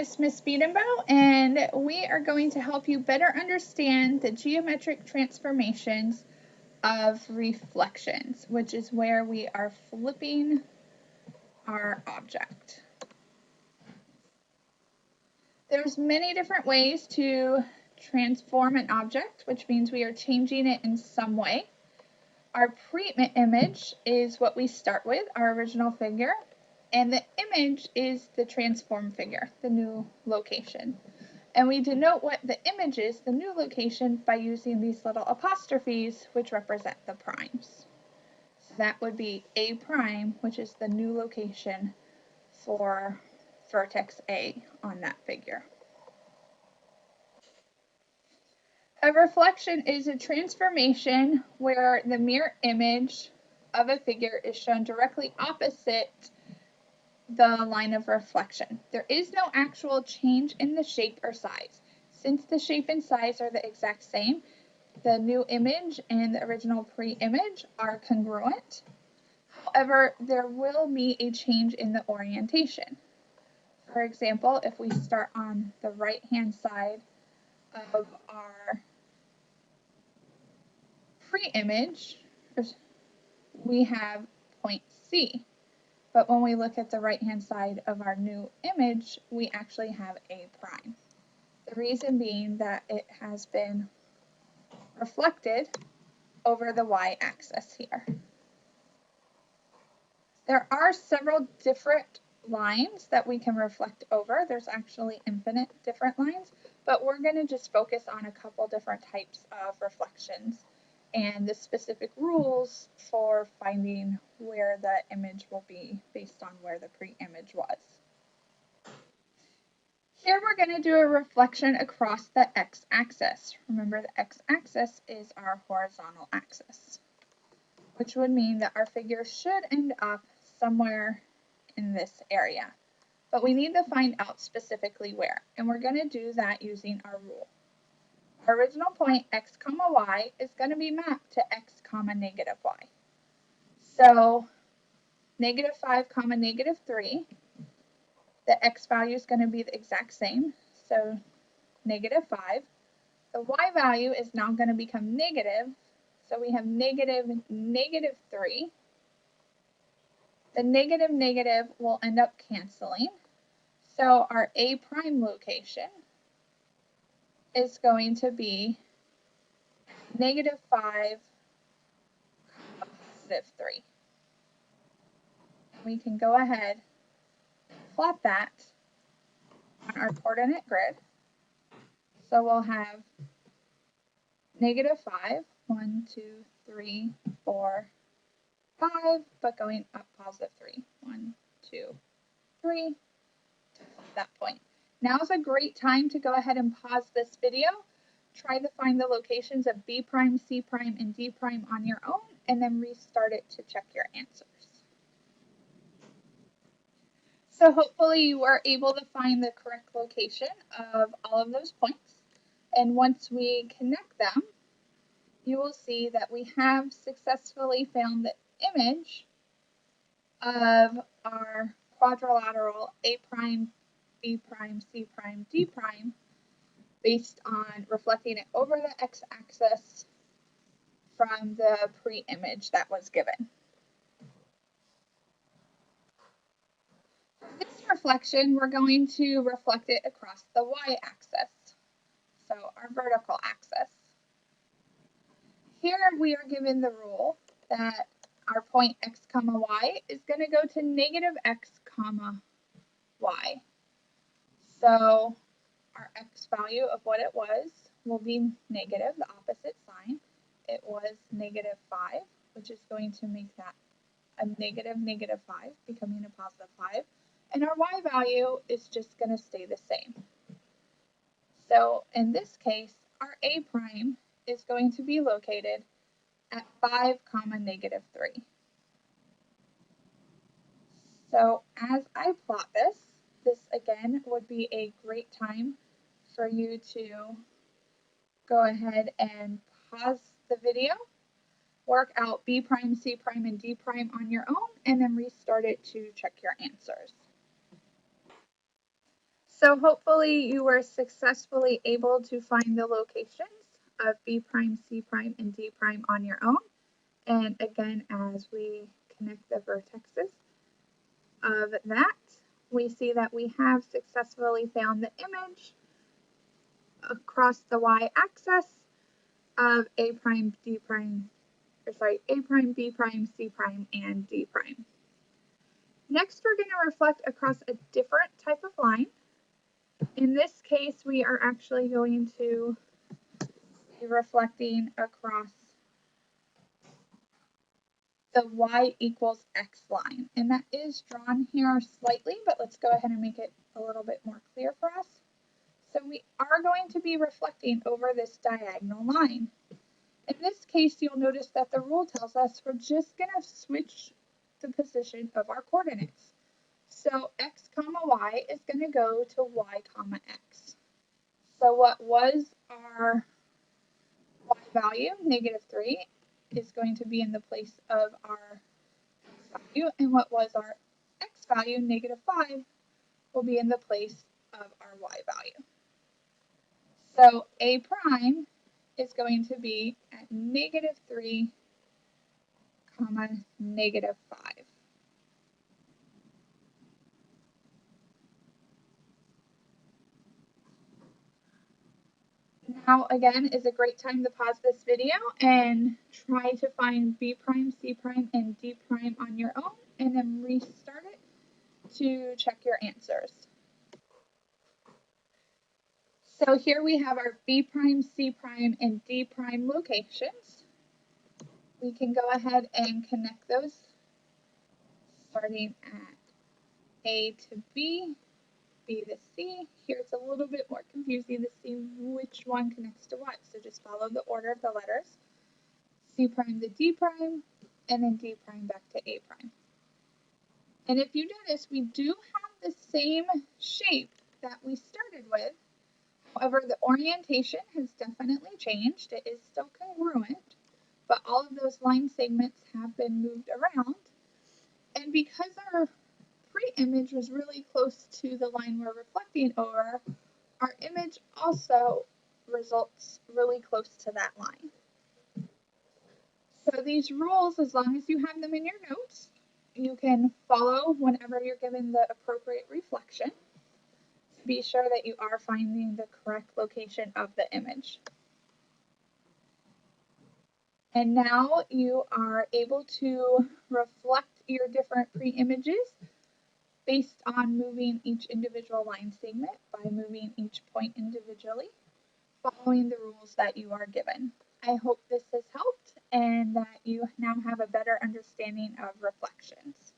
is Miss Biedenbow, and we are going to help you better understand the geometric transformations of reflections, which is where we are flipping our object. There's many different ways to transform an object, which means we are changing it in some way. Our pre-image is what we start with, our original figure, and the image is the transform figure, the new location. And we denote what the image is, the new location, by using these little apostrophes, which represent the primes. So that would be A prime, which is the new location for vertex A on that figure. A reflection is a transformation where the mirror image of a figure is shown directly opposite the line of reflection. There is no actual change in the shape or size. Since the shape and size are the exact same, the new image and the original pre-image are congruent. However, there will be a change in the orientation. For example, if we start on the right-hand side of our pre-image, we have point C. But when we look at the right-hand side of our new image, we actually have A prime. The reason being that it has been reflected over the y-axis here. There are several different lines that we can reflect over. There's actually infinite different lines, but we're going to just focus on a couple different types of reflections and the specific rules for finding where the image will be based on where the pre-image was. Here we're going to do a reflection across the x-axis. Remember, the x-axis is our horizontal axis, which would mean that our figure should end up somewhere in this area. But we need to find out specifically where, and we're going to do that using our rule. Our original point, x comma y, is going to be mapped to x comma negative y. So negative 5 comma negative 3, the x value is going to be the exact same, so negative 5. The y value is now going to become negative, so we have negative 3. The negative negative will end up canceling, so our A prime location is going to be negative 5, positive 3. We can go ahead and plot that on our coordinate grid. So we'll have negative 5, 1, 2, 3, 4, 5, but going up positive 3, 1, 2, 3, to that point. Now is a great time to go ahead and pause this video. Try to find the locations of B prime, C prime, and D prime on your own, and then restart it to check your answers. So hopefully you were able to find the correct location of all of those points. And once we connect them, you will see that we have successfully found the image of our quadrilateral A prime, B prime, C prime, D prime, based on reflecting it over the x-axis from the pre-image that was given. This reflection, we're going to reflect it across the y-axis, so our vertical axis. Here we are given the rule that our point x comma y is going to go to negative x comma y. So our x value of what it was will be negative, the opposite sign. It was negative 5, which is going to make that a negative 5, becoming a positive 5. And our y value is just going to stay the same. So in this case, our A prime is going to be located at 5 comma negative 3. So as I plot this again would be a great time for you to go ahead and pause the video, work out B prime, C prime, and D prime on your own, and then restart it to check your answers. So hopefully you were successfully able to find the locations of B prime, C prime, and D prime on your own. And again, as we connect the vertexes of that, we see that we have successfully found the image across the y-axis of A prime, D prime, A prime, B prime, C prime, and D prime. Next, we're going to reflect across a different type of line. In this case, we are actually going to be reflecting across the y equals x line. And that is drawn here slightly, but let's go ahead and make it a little bit more clear for us. So we are going to be reflecting over this diagonal line. In this case, you'll notice that the rule tells us we're just going to switch the position of our coordinates. So x comma y is going to go to y comma x. So what was our y value, -3, is going to be in the place of our x value, and what was our x value, -5, will be in the place of our y value. So A prime is going to be at -3, comma, -5. Now, again, is a great time to pause this video and try to find B prime, C prime, and D prime on your own, and then restart it to check your answers. So here we have our B prime, C prime, and D prime locations. We can go ahead and connect those starting at A to B, B to C. Here it's a little bit more confusing to see which one connects to what, so just follow the order of the letters. C prime to D prime, and then D prime back to A prime. And if you notice, we do have the same shape that we started with. However, the orientation has definitely changed. It is still congruent, but all of those line segments have been moved around. And because our pre-image was really close to the line we're reflecting over, our image also results really close to that line. So these rules, as long as you have them in your notes, you can follow whenever you're given the appropriate reflection to be sure that you are finding the correct location of the image. And now you are able to reflect your different pre-images based on moving each individual line segment by moving each point individually, following the rules that you are given. I hope this has helped and that you now have a better understanding of reflections.